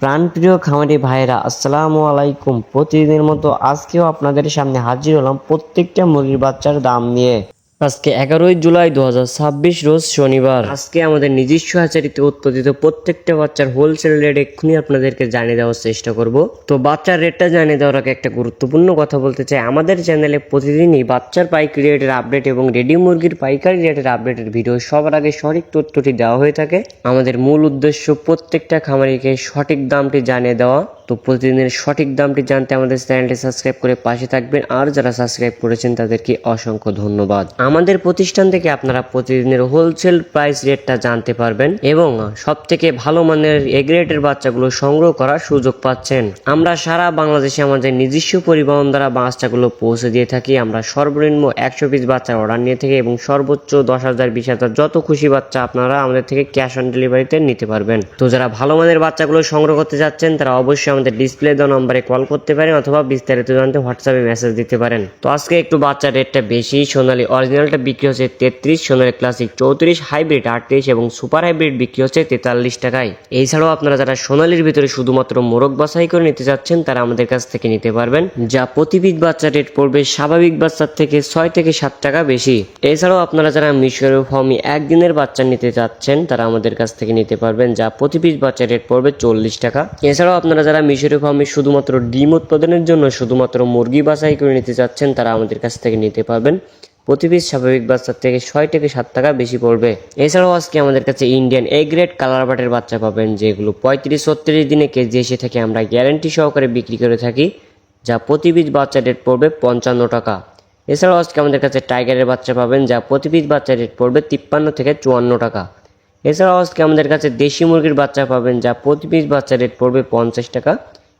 প্রাণপ্রিয় খামারি ভাইরা আসসালামু আলাইকুম। প্রতিদিনের মতো আজকেও আপনাদের সামনে হাজির হলাম প্রত্যেকটা মুরগির বাচ্চার দাম নিয়ে। আজকে 11ই জুলাই 2026 রোজ শনিবার। আজকে আমাদের নিজস্ব হ্যাচারিতে উৎপাদিত প্রত্যেকটা বাচ্চার হোলসেল রেট এক্ষুনি আপনাদেরকে জানিয়ে দেওয়ার চেষ্টা করব। তো বাচ্চার রেটটা জানিয়ে দেওয়ার আগে একটা গুরুত্বপূর্ণ কথা বলতে চাই, আমাদের চ্যানেলে প্রতিদিনই বাচ্চার পাইকারি রেটের আপডেট এবং রেডি মুরগির পাইকারি রেটের আপডেটের ভিডিও সবার আগে সঠিক তথ্যটি দেওয়া হয়ে থাকে। আমাদের মূল উদ্দেশ্য প্রত্যেকটা খামারিকে সঠিক দামটি জানিয়ে দেওয়া। তো প্রতিদিনের সঠিক দামটি জানতে আমাদের চ্যানেলটি সাবস্ক্রাইব করে পাশে থাকবেন, আর যারা সাবস্ক্রাইব করেছেন তাদেরকে অসংখ্য ধন্যবাদ। আমাদের প্রতিষ্ঠান থেকে আপনারা প্রতিদিনের হোলসেল প্রাইস রেটটা জানতে পারবেন এবং সব থেকে ভালো মানের এ গ্রেডের বাচ্চাগুলো সংগ্রহ করার সুযোগ পাচ্ছেন। আমরা সারা বাংলাদেশে আমাদের নিজস্ব পরিবহন দ্বারা বাচ্চাগুলো পৌঁছে দিয়ে থাকি। আমরা সর্বনিম্ন 100 পিস বাচ্চার অর্ডার নিয়ে থাকি এবং সর্বোচ্চ 10,000 20,000 যত খুশি বাচ্চা আপনারা আমাদের থেকে ক্যাশ অন ডেলিভারিতে নিতে পারবেন। তো যারা ভালো মানের বাচ্চাগুলো সংগ্রহ করতে যাচ্ছেন তারা অবশ্যই আমাদের ডিসপ্লে দেওয়া নম্বরে কল করতে পারেন অথবা বিস্তারিত জানতে হোয়াটসঅ্যাপে মেসেজ দিতে পারেন। তো আজকে একটু বাচ্চার রেটটা বেশি। সোনালী অরিজিনালটা বিক্রি হচ্ছে 33, সোনালী ক্লাসিক 34, হাইব্রিড 38 এবং সুপার হাইব্রিড বিক্রি হচ্ছে 43 টাকায়। এছাড়াও আপনারা যারা সোনালীর ভিতরে শুধুমাত্র মোরগ বাছাই করে নিতে যাচ্ছেন তারা আমাদের কাছ থেকে নিতে পারবেন, যা প্রতি পিস বাচ্চা রেট পড়বে স্বাভাবিক বাচ্চার থেকে 6 থেকে 7 টাকা বেশি। এছাড়াও আপনারা যারা মিশরীয় ফার্মি একদিনের বাচ্চা নিতে চাচ্ছেন তারা আমাদের কাছ থেকে নিতে পারবেন, যা প্রতি পিস বাচ্চা রেট পড়বে 40 টাকা। এছাড়াও আপনারা যারা মিশরীয় ফার্মে শুধুমাত্র ডিম উৎপাদনের জন্য শুধুমাত্র মুরগি বাছাই করে নিতে চাচ্ছেন তারা আমাদের কাছ থেকে নিতে পারবেন, প্রতি পিস স্বাভাবিক বাচ্চার থেকে 6 থেকে 7 টাকা বেশি পড়বে। এছাড়াও আজকে আমাদের কাছে ইন্ডিয়ান এ গ্রেড কালার বাটের বাচ্চা পাবেন, যেগুলো 35-36 দিনে কেজি এসে থেকে আমরা গ্যারান্টি সহকারে বিক্রি করে থাকি, যা প্রতি পিস বাচ্চা রেট পড়বে 55 টাকা। এছাড়াও আজকে আমাদের কাছে টাইগারের বাচ্চা পাবেন, যা প্রতি পিস বাচ্চা রেট পড়বে 53 থেকে 54 টাকা। এছাড়াও আজকে আমাদের কাছে দেশি মুরগির বাচ্চা পাবেন, যা প্রতি পিস বাচ্চা রেট পড়বে 50 টাকা।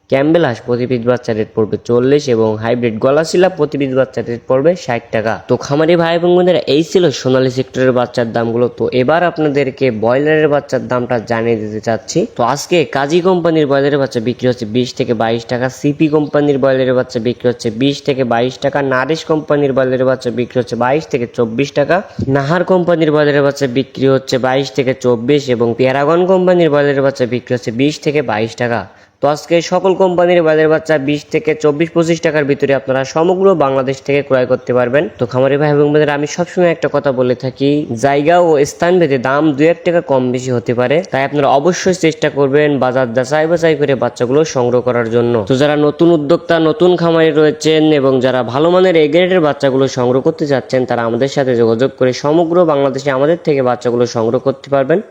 ক্যাম্বেল হাঁস প্রতি পিস বাচ্চা রেট পড়বে 40 এবং হাইব্রিড গলাশিলা প্রতি পিস বাচ্চা রেট পড়বে 60 টাকা। তো খামারি ভাই এবং বোনেরা, এই ছিল সোনালী সেক্টরের বাচ্চার দামগুলো। তো এবার আপনাদেরকে ব্রয়লারের বাচ্চার দামটা জানিয়ে দিতে চাচ্ছি। তো আজকে কাজী কোম্পানির ব্রয়লারের বাচ্চা বিক্রি হচ্ছে 20 থেকে 22 টাকা, সিপি কোম্পানির ব্রয়লারের বাচ্চা বিক্রি হচ্ছে 20 থেকে 22 টাকা, নারিশ কোম্পানির ব্রয়লারের বাচ্চা বিক্রি হচ্ছে 22 থেকে 24 টাকা, নাহার কোম্পানির ব্রয়লারের বাচ্চা বিক্রি হচ্ছে 22 থেকে 24 এবং প্যারাগন কোম্পানির ব্রয়লারের বাচ্চা বিক্রি হচ্ছে 20 থেকে 22 টাকা। তো আজকে সকল কোম্পানির ব্রয়লার বাচ্চা 20 থেকে 24-25 টাকার ভিতরে আপনারা সমগ্র বাংলাদেশ থেকে ক্রয় করতে পারবেন। তো খামারি ভাই এবং বোনেরা, আমি সবসময় একটা কথা বলে থাকি, জায়গা ও স্থান ভেদে দাম 2-1 টাকা কম বেশি হতে পারে, তাই আপনারা অবশ্যই চেষ্টা করবেন বাজার যাচাই বাছাই করে বাচ্চাগুলো সংগ্রহ করার জন্য। তো যারা নতুন উদ্যোক্তা, নতুন খামারি রয়েছেন এবং যারা ভালো মানের এ গ্রেডের বাচ্চাগুলো সংগ্রহ করতে যাচ্ছেন তারা আমাদের সাথে যোগাযোগ করে সমগ্র বাংলাদেশে আমাদের থেকে বাচ্চাগুলো সংগ্রহ করতে পারবেন।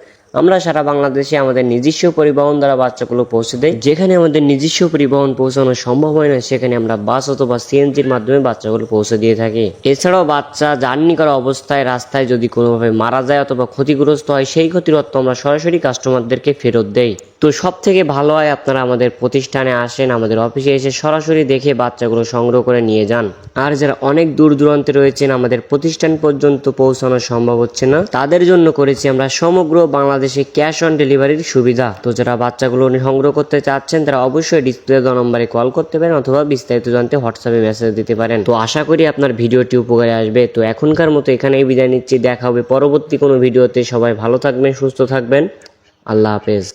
আমরা সারা বাংলাদেশে আমাদের নিজস্ব পরিবহন দ্বারা বাচ্চাগুলো পৌঁছে দেই। যেখানে আমাদের নিজস্ব পরিবহন পৌঁছানো সম্ভব হয় না সেখানে আমরা বাস অথবা সিএনজির মাধ্যমে বাচ্চাগুলো পৌঁছে দিয়ে থাকি। এছাড়াও বাচ্চা জার্নি করা অবস্থায় রাস্তায় যদি কোনোভাবে মারা যায় অথবা ক্ষতিগ্রস্ত হয়, সেই ক্ষতির অর্থ আমরা সরাসরি কাস্টমারদেরকে ফেরত দেই। তো সব থেকে ভালো হয় আপনারা আমাদের প্রতিষ্ঠানে আসেন, আমাদের অফিসে এসে সরাসরি দেখে বাচ্চাগুলো সংগ্রহ করে নিয়ে যান। আর যারা অনেক দূর দূরান্তে রয়েছেন, আমাদের প্রতিষ্ঠান পর্যন্ত পৌঁছানো সম্ভব হচ্ছে না, তাদের জন্য করেছি আমরা সমগ্র বাংলাদেশে ক্যাশ অন ডেলিভারির সুবিধা। তো যারা বাচ্চাগুলো সংগ্রহ করতে চাচ্ছেন তারা অবশ্যই ডিসপ্লে দেওয়া নম্বরে কল করতে পারেন অথবা বিস্তারিত জানতে হোয়াটসঅ্যাপে মেসেজ দিতে পারেন। তো আশা করি আপনার ভিডিওটি উপকারে আসবে। তো এখনকার মতো এখানেই বিদায় নিচ্ছি, দেখা হবে পরবর্তী কোনো ভিডিওতে। সবাই ভালো থাকবেন, সুস্থ থাকবেন, আল্লাহ হাফেজ।